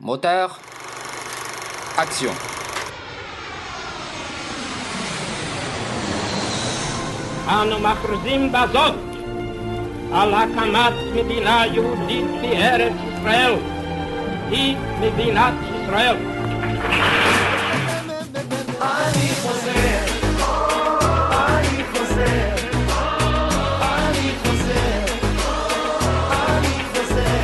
Moteur. Action. אנו מכריזים בזאת על הקמת מדינה יהודית בארץ ישראל, היא מדינת ישראל. אני חוזר, אני חוזר, אני חוזר, אני חוזר.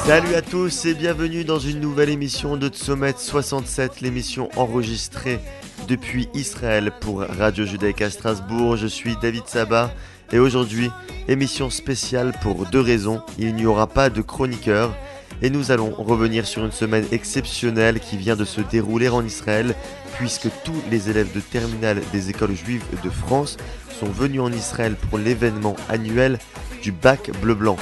Salut à tous et bienvenue dans une nouvelle émission de Tzomet 67, l'émission enregistrée depuis Israël pour Radio Judaïka à Strasbourg. Je suis David Sabat et aujourd'hui, émission spéciale pour deux raisons. Il n'y aura pas de chroniqueur et nous allons revenir sur une semaine exceptionnelle qui vient de se dérouler en Israël puisque tous les élèves de terminale des écoles juives de France sont venus en Israël pour l'événement annuel du bac bleu-blanc.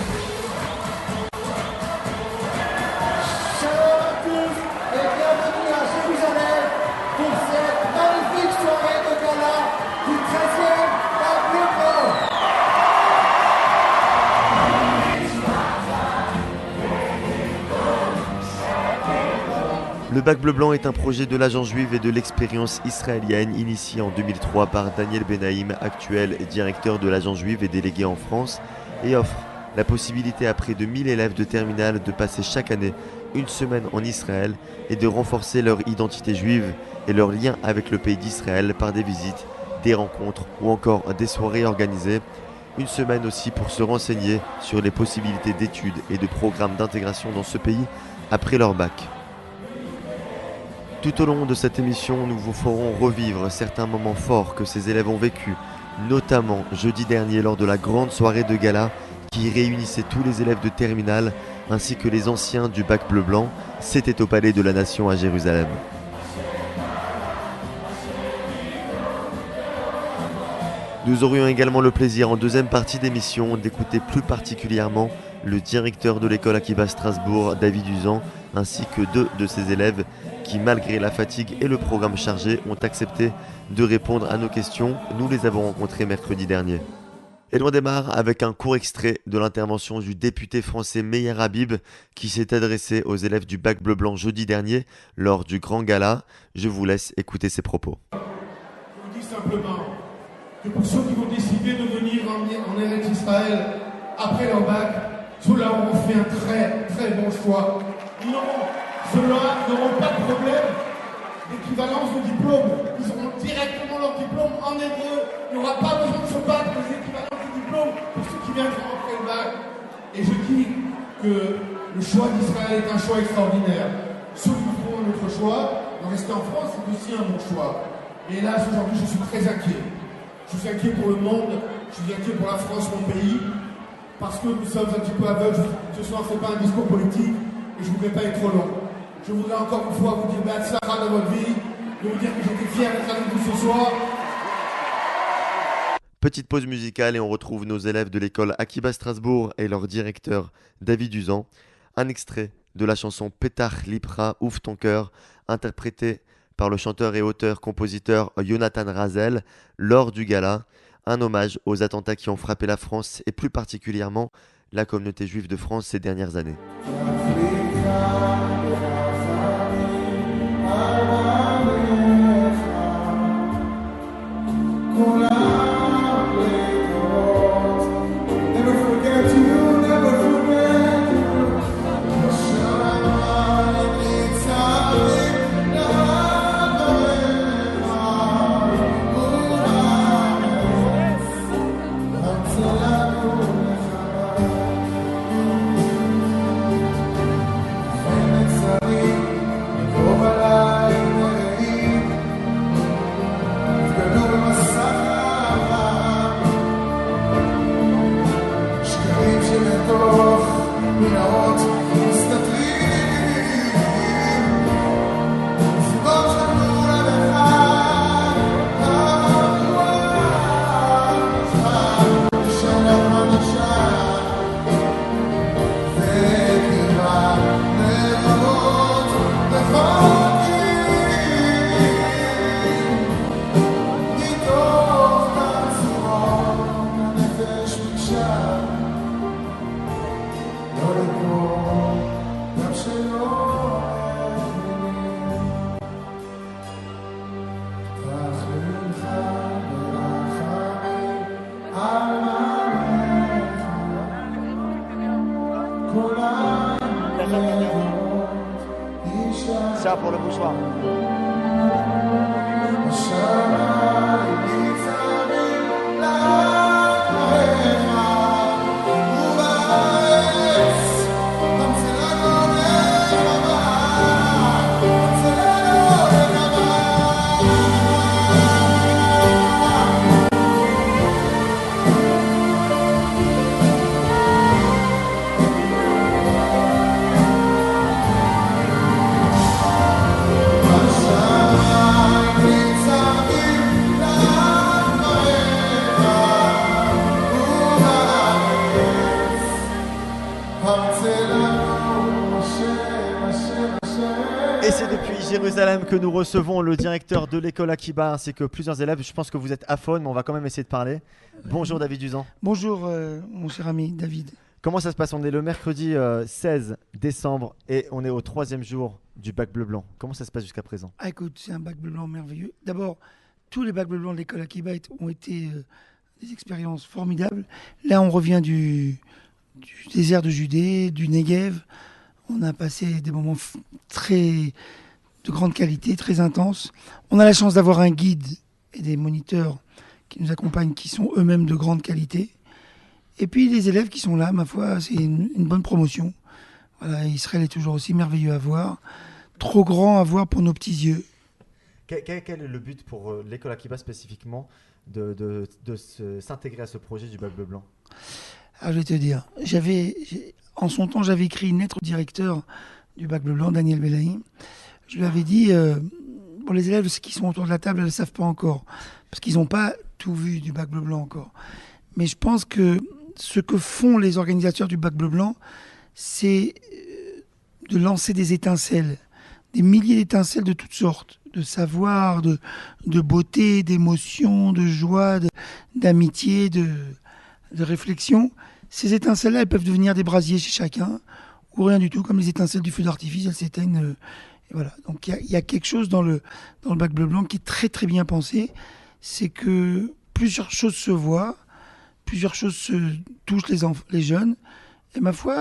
Le bac bleu-blanc est un projet de l'agence juive et de l'expérience israélienne initié en 2003 par Daniel Benaïm, actuel directeur de l'agence juive et délégué en France, et offre la possibilité à près de 1000 élèves de terminale de passer chaque année une semaine en Israël et de renforcer leur identité juive et leur lien avec le pays d'Israël par des visites, des rencontres ou encore des soirées organisées. Une semaine aussi pour se renseigner sur les possibilités d'études et de programmes d'intégration dans ce pays après leur bac. Tout au long de cette émission, nous vous ferons revivre certains moments forts que ces élèves ont vécus, notamment jeudi dernier lors de la grande soirée de gala qui réunissait tous les élèves de terminale ainsi que les anciens du bac bleu-blanc. C'était au Palais de la Nation à Jérusalem. Nous aurions également le plaisir en deuxième partie d'émission d'écouter plus particulièrement le directeur de l'école Akiba Strasbourg, David Uzan, ainsi que deux de ses élèves qui, malgré la fatigue et le programme chargé, ont accepté de répondre à nos questions. Nous les avons rencontrés mercredi dernier. Et l'on démarre avec un court extrait de l'intervention du député français Meir Habib qui s'est adressé aux élèves du bac bleu-blanc jeudi dernier lors du grand gala. Je vous laisse écouter ses propos. Je vous dis simplement que pour ceux qui vont décider de venir en Eretz Israël après leur bac, ceux-là auront fait un très très bon choix. Ceux-là n'auront pas de problème d'équivalence de diplôme. Ils auront directement leur diplôme en hébreu. Il n'y aura pas besoin de se battre pour les équivalences de diplôme pour ceux qui viendront après le bac. Et je dis que le choix d'Israël est un choix extraordinaire. Ceux qui feront un autre choix, de rester en France, c'est aussi un bon choix. Et là, aujourd'hui, je suis très inquiet. Je suis inquiet pour le monde, je suis inquiet pour la France, mon pays, parce que nous sommes un petit peu aveugles. Ce soir, ce n'est pas un discours politique et je ne voudrais pas être trop long. Je voudrais encore une fois vous dire Be'atzlacha dans votre vie, de vous dire que j'étais fier d'être avec vous ce soir. Petite pause musicale et on retrouve nos élèves de l'école Akiba Strasbourg et leur directeur David Uzan. Un extrait de la chanson Petach Lipra, Ouvre ton cœur, interprétée par le chanteur et auteur-compositeur Jonathan Razel lors du gala. Un hommage aux attentats qui ont frappé la France et plus particulièrement la communauté juive de France ces dernières années. Ça pour le mouchoir. Et c'est depuis Jérusalem que nous recevons le directeur de l'école Akiba ainsi que plusieurs élèves. Je pense que vous êtes aphone, mais on va quand même essayer de parler. Bonjour David Duzan. Bonjour mon cher ami David. Comment ça se passe? On est le mercredi 16 décembre et on est au 3e jour du bac bleu blanc. Comment ça se passe jusqu'à présent? Écoute, c'est un bac bleu blanc merveilleux. D'abord, tous les bacs bleu blancs de l'école Akiba ont été des expériences formidables. Là, on revient du désert de Judée, du Negev. On a passé des moments de grande qualité, très intenses. On a la chance d'avoir un guide et des moniteurs qui nous accompagnent, qui sont eux-mêmes de grande qualité. Et puis les élèves qui sont là, ma foi, c'est une bonne promotion. Voilà, Israël est toujours aussi merveilleux à voir, trop grand à voir pour nos petits yeux. Quel est le but pour l'école Akiba spécifiquement de s'intégrer à ce projet du bac bleu blanc? Alors, je vais te dire, en son temps, j'avais écrit une lettre au directeur du bac bleu blanc, Daniel Benaïm. Je lui avais dit, pour les élèves qui sont autour de la table, elles ne le savent pas encore, parce qu'ils n'ont pas tout vu du bac bleu blanc encore. Mais je pense que ce que font les organisateurs du bac bleu blanc, c'est de lancer des étincelles, des milliers d'étincelles de toutes sortes, de savoir, de beauté, d'émotion, de joie, d'amitié, de réflexion. Ces étincelles-là, elles peuvent devenir des brasiers chez chacun, ou rien du tout, comme les étincelles du feu d'artifice, elles s'éteignent. Et voilà. Donc il y a quelque chose dans le bac bleu blanc qui est très très bien pensé, c'est que plusieurs choses se voient, plusieurs choses se touchent les jeunes, et ma foi,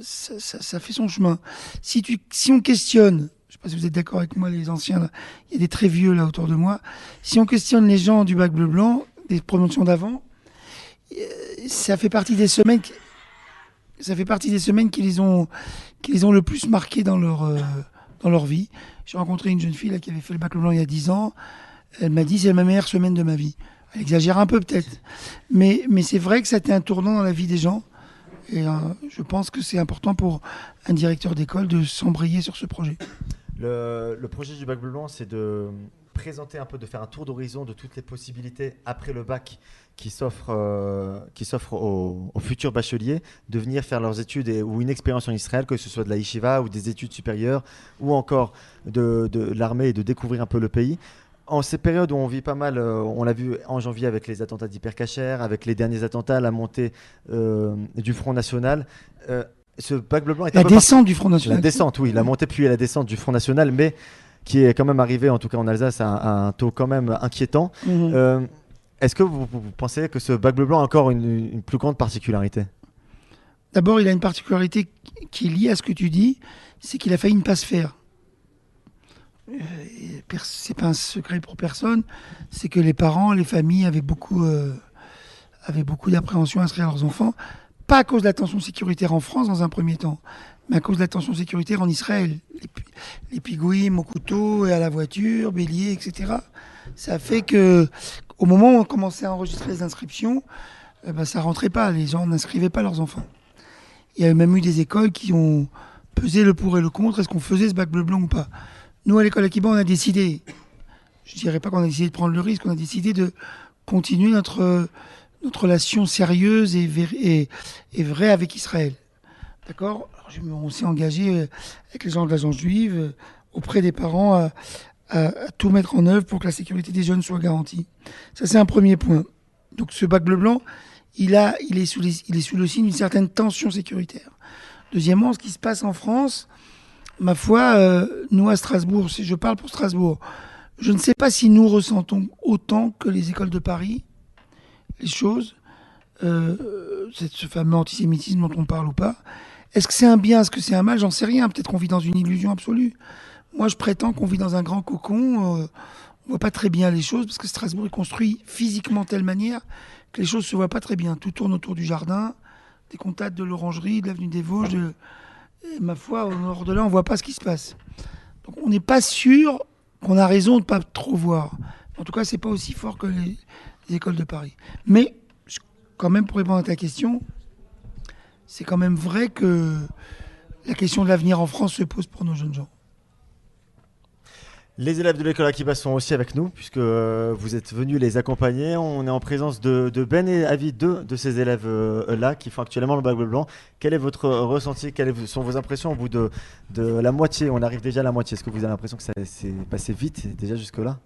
ça fait son chemin. Si on questionne, je ne sais pas si vous êtes d'accord avec moi, les anciens, là, il y a des très vieux là autour de moi, si on questionne les gens du bac bleu blanc, des promotions d'avant, ça fait partie des semaines qui les ont le plus marqués dans leur vie. J'ai rencontré une jeune fille là, qui avait fait le bac bleu blanc il y a 10 ans. Elle m'a dit c'est ma meilleure semaine de ma vie. Elle exagère un peu peut-être, mais c'est vrai que ça a été un tournant dans la vie des gens. Et je pense que c'est important pour un directeur d'école de s'embrayer sur ce projet. Le projet du bac bleu blanc, c'est de présenter un peu, de faire un tour d'horizon de toutes les possibilités après le bac qui s'offrent aux futurs bacheliers de venir faire leurs études ou une expérience en Israël, que ce soit de la yeshiva ou des études supérieures ou encore de l'armée, et de découvrir un peu le pays. En ces périodes où on vit pas mal, on l'a vu en janvier avec les attentats d'Hypercacher, avec les derniers attentats, la montée du Front National. Ce bac bleu blanc est la descente du Front National. La descente, oui, la montée puis la descente du Front National, mais qui est quand même arrivé, en tout cas en Alsace, à un taux quand même inquiétant. Mmh. Est-ce que vous pensez que ce bac bleu blanc a encore une plus grande particularité? D'abord, il a une particularité qui est liée à ce que tu dis, c'est qu'il a failli ne pas se faire. C'est pas un secret pour personne, c'est que les parents, les familles avaient beaucoup d'appréhension à inscrire leurs enfants, pas à cause de la tension sécuritaire en France dans un premier temps, mais à cause de la tension sécuritaire en Israël. Les pigouïms au couteau et à la voiture, bélier, etc. Ça fait que au moment où on commençait à enregistrer les inscriptions, ça rentrait pas, les gens n'inscrivaient pas leurs enfants. Il y a même eu des écoles qui ont pesé le pour et le contre, est-ce qu'on faisait ce bac bleu blanc ou pas. Nous, à l'école Akiba, on a décidé, je ne dirais pas qu'on a décidé de prendre le risque, on a décidé de continuer notre relation sérieuse et vraie avec Israël. D'accord ? Alors, on s'est engagé avec les gens de l'agence juive, auprès des parents, à tout mettre en œuvre pour que la sécurité des jeunes soit garantie. Ça, c'est un premier point. Donc, ce bac bleu blanc, il est sous le signe d'une certaine tension sécuritaire. Deuxièmement, ce qui se passe en France, ma foi, nous à Strasbourg, je parle pour Strasbourg, je ne sais pas si nous ressentons autant que les écoles de Paris les choses, ce fameux antisémitisme dont on parle ou pas. Est-ce que c'est un bien, est-ce que c'est un mal? J'en sais rien. Peut-être qu'on vit dans une illusion absolue. Moi, je prétends qu'on vit dans un grand cocon. On voit pas très bien les choses parce que Strasbourg est construit physiquement de telle manière que les choses se voient pas très bien. Tout tourne autour du jardin, des contacts de l'Orangerie, de l'avenue des Vosges. Et ma foi, au nord de là, on voit pas ce qui se passe. Donc, on n'est pas sûr qu'on a raison de pas trop voir. En tout cas, c'est pas aussi fort que les écoles de Paris. Mais quand même, pour répondre à ta question, c'est quand même vrai que la question de l'avenir en France se pose pour nos jeunes gens. Les élèves de l'école Akiba sont aussi avec nous, puisque vous êtes venus les accompagner. On est en présence de Ben et Avi, deux de ces élèves-là, qui font actuellement le bac bleu blanc. Quel est votre ressenti? Quelles sont vos impressions au bout de la moitié? On arrive déjà à la moitié. Est-ce que vous avez l'impression que ça s'est passé vite, déjà jusque-là?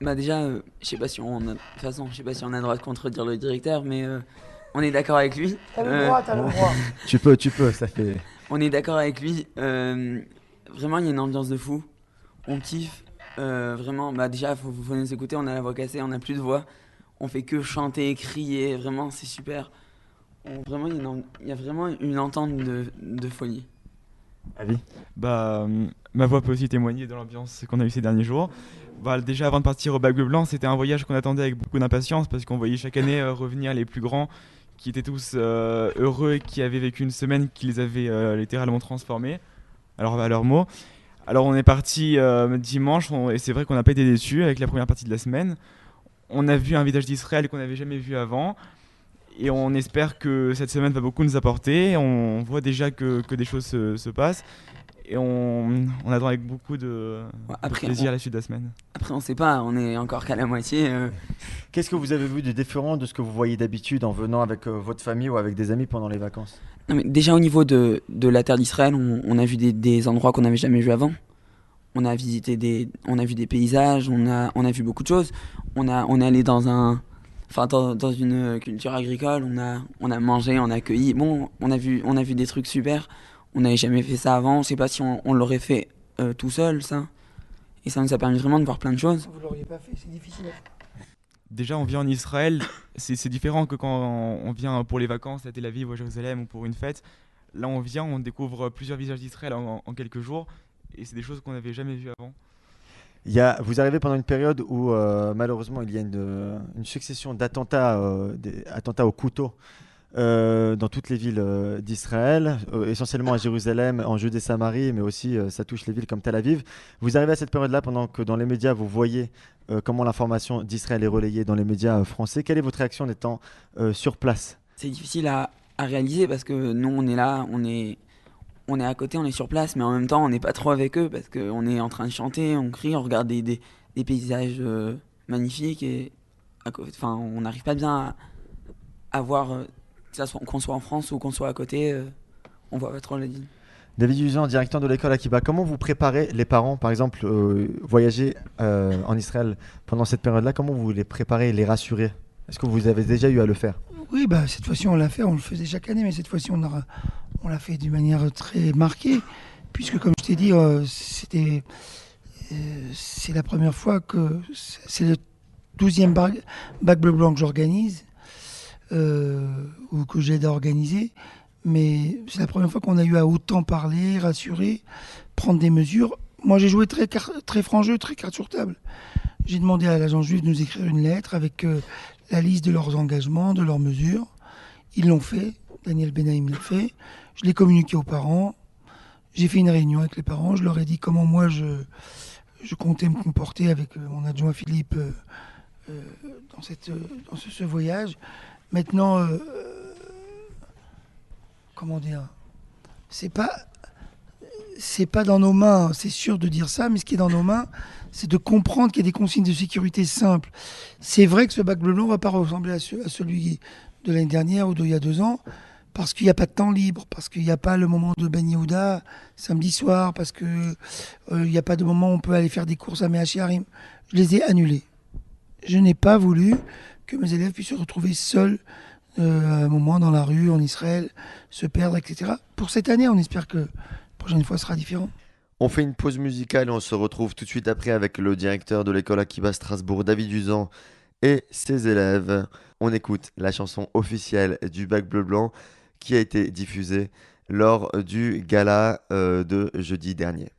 Bah déjà, je sais pas si on a... de toute façon, je sais pas si on a le droit de contredire le directeur, mais on est d'accord avec lui. T'as le droit, t'as le droit. Tu peux, ça fait... On est d'accord avec lui. Vraiment, il y a une ambiance de fou. On kiffe. Vraiment, bah déjà, faut nous écouter. On a la voix cassée, on n'a plus de voix. On fait que chanter, crier. Vraiment, c'est super. Vraiment, il y a vraiment une entente de folie. Avi? Bah, ma voix peut aussi témoigner de l'ambiance qu'on a eue ces derniers jours. Bah, déjà avant de partir au bac bleu blanc, c'était un voyage qu'on attendait avec beaucoup d'impatience parce qu'on voyait chaque année revenir les plus grands qui étaient tous heureux et qui avaient vécu une semaine qui les avait littéralement transformés, alors à leurs mots. Alors on est parti dimanche et c'est vrai qu'on n'a pas été déçus avec la première partie de la semaine. On a vu un visage d'Israël qu'on n'avait jamais vu avant et on espère que cette semaine va beaucoup nous apporter. On voit déjà que des choses se passent. Et on attend avec beaucoup de plaisir la suite de la semaine. Après, on sait pas, on est encore qu'à la moitié. Qu'est-ce que vous avez vu de différent de ce que vous voyez d'habitude en venant avec votre famille ou avec des amis pendant les vacances? Non, mais déjà, au niveau de la terre d'Israël, on a vu des endroits qu'on n'avait jamais vus avant. On a visité on a vu des paysages, on a vu beaucoup de choses. On est allé dans une culture agricole, on a mangé, on a accueilli. Bon, on a vu des trucs super. On n'avait jamais fait ça avant, je sais pas si on l'aurait fait tout seul, ça. Et ça nous a permis vraiment de voir plein de choses. Vous l'auriez pas fait, c'est difficile à faire. Déjà, on vient en Israël, c'est différent que quand on vient pour les vacances à Tel Aviv ou à Jérusalem ou pour une fête. Là, on vient, on découvre plusieurs visages d'Israël en quelques jours. Et c'est des choses qu'on n'avait jamais vues avant. Vous arrivez pendant une période où malheureusement il y a une succession d'attentats, attentats au couteau dans toutes les villes d'Israël, essentiellement à Jérusalem, en Judée-Samarie, mais aussi ça touche les villes comme Tel Aviv. Vous arrivez à cette période-là pendant que dans les médias vous voyez comment l'information d'Israël est relayée dans les médias français. Quelle est votre réaction en étant sur place? C'est difficile à réaliser parce que nous on est là, on est à côté, on est sur place, mais en même temps on n'est pas trop avec eux parce qu'on est en train de chanter, on crie, on regarde des paysages magnifiques et on n'arrive pas bien à voir, qu'on soit en France ou qu'on soit à côté, on voit pas trop la ligne. David Usan, directeur de l'école Akiba, comment vous préparez les parents, par exemple, voyager en Israël pendant cette période-là? Comment vous les préparez, les rassurez? Est-ce que vous avez déjà eu à le faire? Oui, cette fois-ci on l'a fait, on le faisait chaque année, mais cette fois-ci on l'a fait d'une manière très marquée, puisque comme je t'ai dit, c'est la première fois que c'est le 12e bac bleu blanc que j'organise, ou que j'aide à organiser, mais c'est la première fois qu'on a eu à autant parler, rassurer, prendre des mesures. Moi j'ai joué très franc jeu, très carte sur table. J'ai demandé à l'agence juive de nous écrire une lettre avec la liste de leurs engagements, de leurs mesures. Ils l'ont fait, Daniel Benaïm l'a fait. Je l'ai communiqué aux parents. J'ai fait une réunion avec les parents. Je leur ai dit comment moi je comptais me comporter avec mon adjoint Philippe dans ce voyage. Maintenant, comment dire, c'est pas dans nos mains, c'est sûr de dire ça, mais ce qui est dans nos mains, c'est de comprendre qu'il y a des consignes de sécurité simples. C'est vrai que ce bac bleu blanc ne va pas ressembler à celui de l'année dernière ou d'il y a 2 ans, parce qu'il n'y a pas de temps libre, parce qu'il n'y a pas le moment de Ben Yehuda samedi soir, parce qu'il n'y a pas de moment où on peut aller faire des courses à Mea Shearim. Je les ai annulés. Je n'ai pas voulu que mes élèves puissent se retrouver seuls à un moment dans la rue, en Israël, se perdre, etc. Pour cette année, on espère que la prochaine fois sera différent. On fait une pause musicale et on se retrouve tout de suite après avec le directeur de l'école Akiba Strasbourg, David Usan, et ses élèves. On écoute la chanson officielle du bac bleu blanc qui a été diffusée lors du gala de jeudi dernier.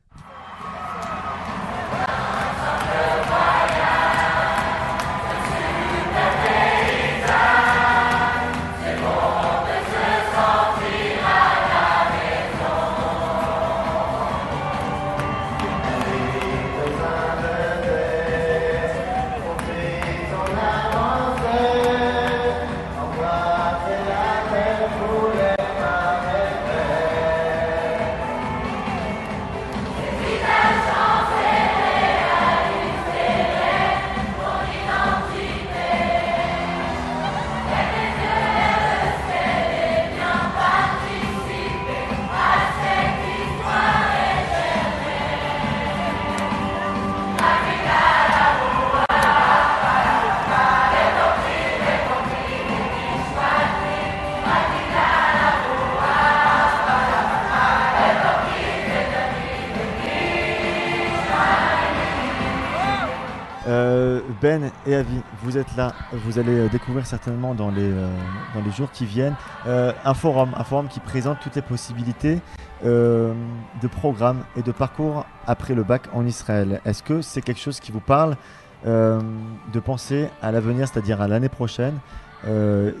Ben et Avi, vous êtes là, vous allez découvrir certainement dans les jours qui viennent un forum qui présente toutes les possibilités de programmes et de parcours après le bac en Israël. Est-ce que c'est quelque chose qui vous parle de penser à l'avenir, c'est-à-dire à l'année prochaine,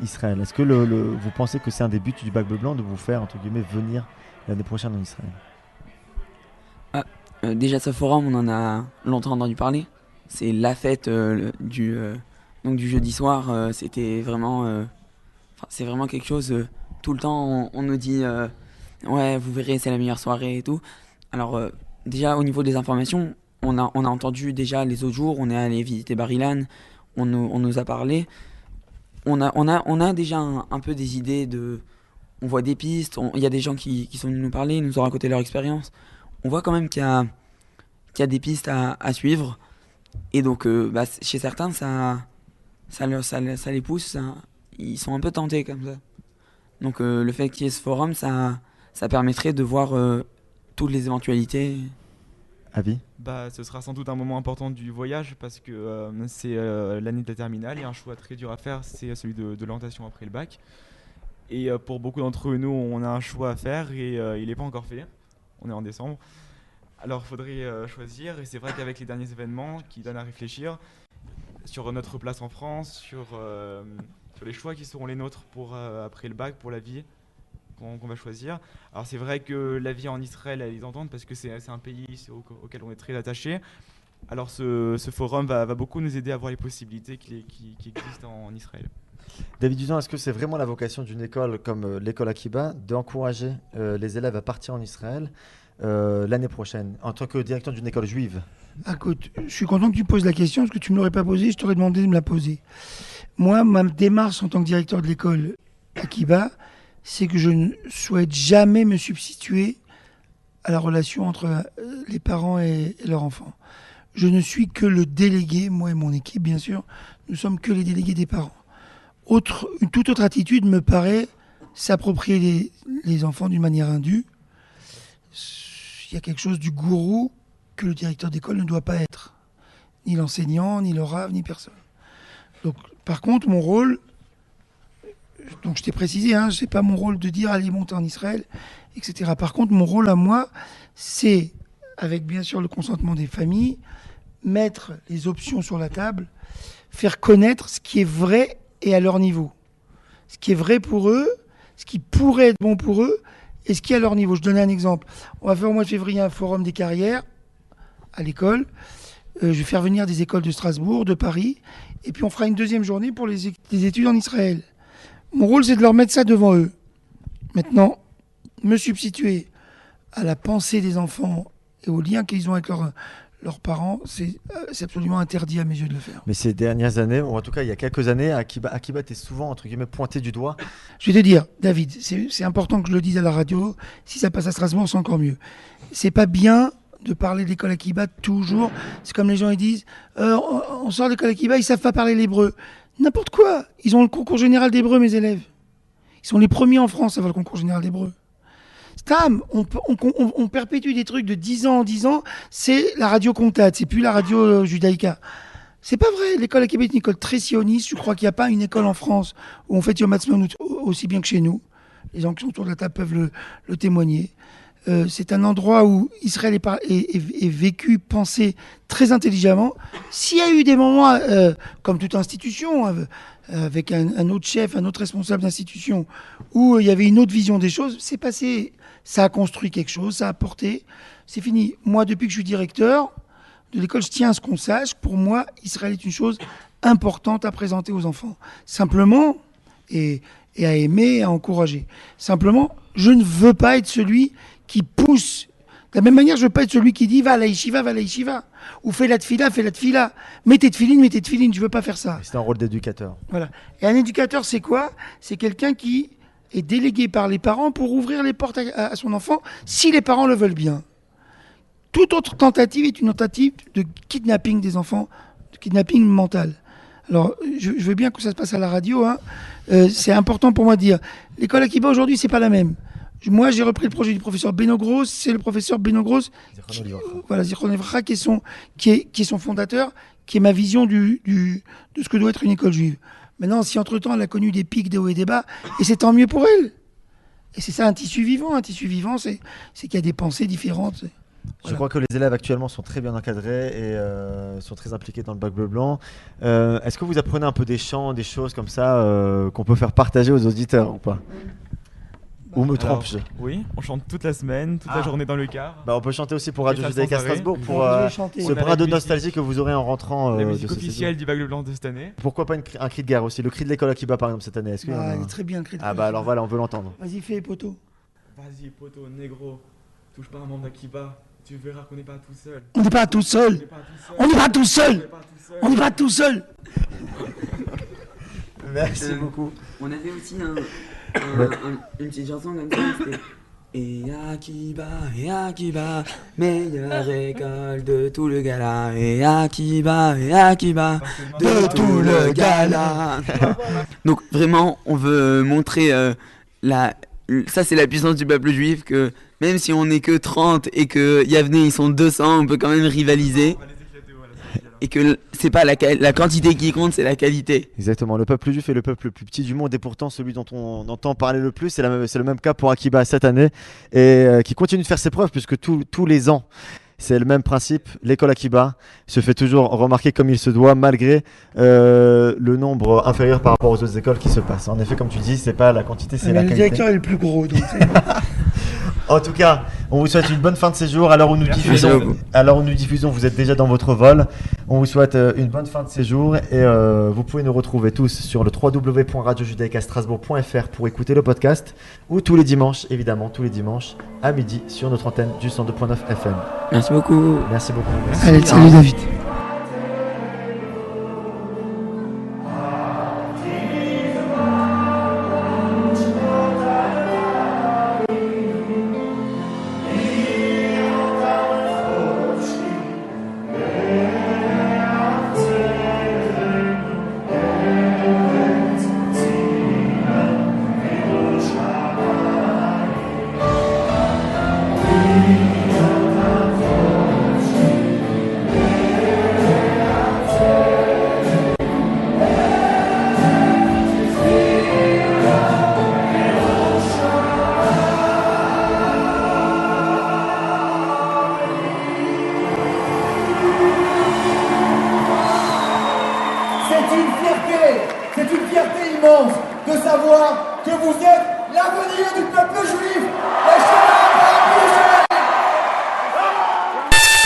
Israël? Est-ce que vous pensez que c'est un des buts du bac bleu blanc de vous faire, entre guillemets, venir l'année prochaine en Israël? Déjà ce forum, on en a longtemps entendu parler. C'est la fête du jeudi soir. C'était vraiment, c'est vraiment quelque chose. Tout le temps, on nous dit ouais, vous verrez, c'est la meilleure soirée et tout. Alors déjà au niveau des informations, on a entendu déjà les autres jours. On est allé visiter Bar Ilan. On nous a parlé. On a déjà un peu des idées de. On voit des pistes. Il y a des gens qui sont venus nous parler, nous ont raconté leur expérience. On voit quand même qu'il y a des pistes à suivre. Et donc, chez certains, ça les pousse, ils sont un peu tentés comme ça. Donc, le fait qu'il y ait ce forum, ça permettrait de voir toutes les éventualités. Avis ? Ce sera sans doute un moment important du voyage parce que c'est l'année de la terminale et un choix très dur à faire, c'est celui de l'orientation après le bac. Et pour beaucoup d'entre nous, on a un choix à faire et il n'est pas encore fait. On est en décembre. Alors, il faudrait choisir, et c'est vrai qu'avec les derniers événements qui donnent à réfléchir sur notre place en France, sur les choix qui seront les nôtres pour après le bac, pour la vie qu'on va choisir. Alors, c'est vrai que la vie en Israël, elle est tentante parce que c'est un pays auquel on est très attaché. Alors, ce forum va beaucoup nous aider à voir les possibilités qui existent en Israël. David Duzan, est-ce que c'est vraiment la vocation d'une école comme l'école Akiba d'encourager les élèves à partir en Israël l'année prochaine, en tant que directeur d'une école juive? Écoute, je suis content que tu poses la question, parce que tu ne me l'aurais pas posée, je t'aurais demandé de me la poser. Moi, ma démarche en tant que directeur de l'école Akiba, c'est que je ne souhaite jamais me substituer à la relation entre les parents et leurs enfants. Je ne suis que le délégué, moi et mon équipe, bien sûr, nous sommes que les délégués des parents. Toute autre attitude me paraît s'approprier les enfants d'une manière indue. Il y a quelque chose du gourou que le directeur d'école ne doit pas être. Ni l'enseignant, ni le rave, ni personne. Donc, par contre, mon rôle, donc je t'ai précisé, c'est pas mon rôle de dire allez monter en Israël, etc. Par contre, mon rôle à moi, c'est, avec bien sûr le consentement des familles, mettre les options sur la table, faire connaître ce qui est vrai et à leur niveau. Ce qui est vrai pour eux, ce qui pourrait être bon pour eux, et ce qui est à leur niveau. Je donne un exemple. On va faire au mois de février un forum des carrières à l'école. Je vais faire venir des écoles de Strasbourg, de Paris, et puis on fera une deuxième journée pour les études en Israël. Mon rôle, c'est de leur mettre ça devant eux. Maintenant, me substituer à la pensée des enfants et au lien qu'ils ont avec leurs parents, c'est absolument interdit à mes yeux de le faire. Mais ces dernières années, ou en tout cas il y a quelques années, Akiba était souvent, entre guillemets, pointé du doigt. Je vais te dire, David, c'est important que je le dise à la radio. Si ça passe à Strasbourg, c'est encore mieux. C'est pas bien de parler de l'école Akiba toujours. C'est comme les gens ils disent, on sort de l'école Akiba, ils savent pas parler l'hébreu. N'importe quoi. Ils ont le concours général d'hébreu, mes élèves. Ils sont les premiers en France à avoir le concours général d'hébreu. Stam, on perpétue des trucs de 10 ans en 10 ans, c'est la radio Contat, c'est plus la radio Judaïka. C'est pas vrai, l'école Akiba est une école très sioniste, je crois qu'il n'y a pas une école en France où on fait Yom Ha'atzmaut aussi bien que chez nous. les gens qui sont autour de la table peuvent le témoigner. C'est un endroit où Israël est vécu, pensé très intelligemment. S'il y a eu des moments, comme toute institution, avec un autre chef, un autre responsable d'institution, où il y avait une autre vision des choses, c'est passé, ça a construit quelque chose, ça a apporté, c'est fini. Moi, depuis que je suis directeur de l'école, je tiens à ce qu'on sache, pour moi, Israël est une chose importante à présenter aux enfants. Simplement, et à aimer, à encourager. Simplement, je ne veux pas être celui qui pousse. De la même manière, je ne veux pas être celui qui dit va à la yeshiva. Ou fais la tfila. Mets tes tfilines. Je ne veux pas faire ça. C'est un rôle d'éducateur. Voilà. Et un éducateur, c'est quoi? C'est quelqu'un qui est délégué par les parents pour ouvrir les portes à son enfant, si les parents le veulent bien. Toute autre tentative est une tentative de kidnapping des enfants, de kidnapping mental. Alors, je veux bien que ça se passe à la radio. C'est important pour moi de dire, l'école Akiba aujourd'hui, c'est pas la même. Moi, j'ai repris le projet du professeur Beno Gross. C'est le professeur Beno Gross, Zichron Livracha, qui est son fondateur, qui est ma vision de ce que doit être une école juive. Maintenant, si entre-temps, elle a connu des pics, des hauts et des bas, et c'est tant mieux pour elle. Et c'est ça un tissu vivant. Un tissu vivant, c'est qu'il y a des pensées différentes. Je crois que les élèves actuellement sont très bien encadrés et sont très impliqués dans le bac bleu blanc. Est-ce que vous apprenez un peu des chants, des choses comme ça qu'on peut faire partager aux auditeurs ou pas? Ou me trompe-je? Oui, on chante toute la semaine, toute la journée dans le car. On peut chanter aussi pour Radio Judaïque à Strasbourg pour ce On brin de nostalgie que vous aurez en rentrant. La musique officielle du bac bleu blanc de cette année. Pourquoi pas un cri de guerre aussi? Le cri de l'école Akiba par exemple cette année. Est-ce qu'il y en a Il est très bien le cri de l'école. Alors voilà, on veut l'entendre. Vas-y, fais poteau. Vas-y, poteau, négro, touche pas un membre d'Akiba. Tu verras qu'on n'est pas tout seul. On n'est pas tout seul. On n'est pas tout seul. On n'est pas tout seul. Merci beaucoup. On avait aussi une petite chanson comme ça, c'était Et Akiba, meilleure école de tout le gala. Et Akiba, de tout le gala. Donc vraiment, on veut montrer ça c'est la puissance du peuple juif, que même si on n'est que 30 et que Yavne ils sont 200, on peut quand même rivaliser. Et que c'est pas la quantité qui compte, c'est la qualité. Exactement, le peuple juif est le peuple le plus petit du monde et pourtant celui dont on entend parler le plus. C'est le même cas pour Akiba cette année et qui continue de faire ses preuves puisque tous les ans, c'est le même principe. L'école Akiba se fait toujours remarquer comme il se doit malgré le nombre inférieur par rapport aux autres écoles qui se passent. En effet, comme tu dis, c'est pas la quantité, c'est la qualité. Le directeur est le plus gros. Donc En tout cas, on vous souhaite une bonne fin de séjour. À l'heure où nous diffusons, vous êtes déjà dans votre vol. On vous souhaite une bonne fin de séjour et vous pouvez nous retrouver tous sur le www.radiojudaïcastrasbourg.fr pour écouter le podcast ou tous les dimanches à midi sur notre antenne du 102.9 FM. Merci beaucoup. Merci beaucoup. Allez, salut David. C'est une fierté immense de savoir que vous êtes l'avenir du peuple juif.